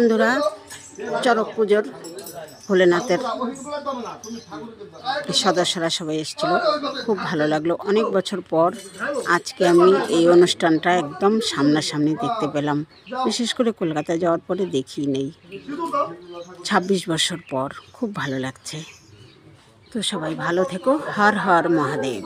বন্ধুরা, চড়ক পুজোর ভোলেনাথের সদস্যরা সবাই এসেছিল, খুব ভালো লাগলো। অনেক বছর পর আজকে আমি এই অনুষ্ঠানটা একদম সামনাসামনি দেখতে পেলাম। বিশেষ করে কলকাতা যাওয়ার পরে দেখি নেই, 26 বছর পর খুব ভালো লাগছে। তো সবাই ভালো থেকো। হর হর মহাদেব।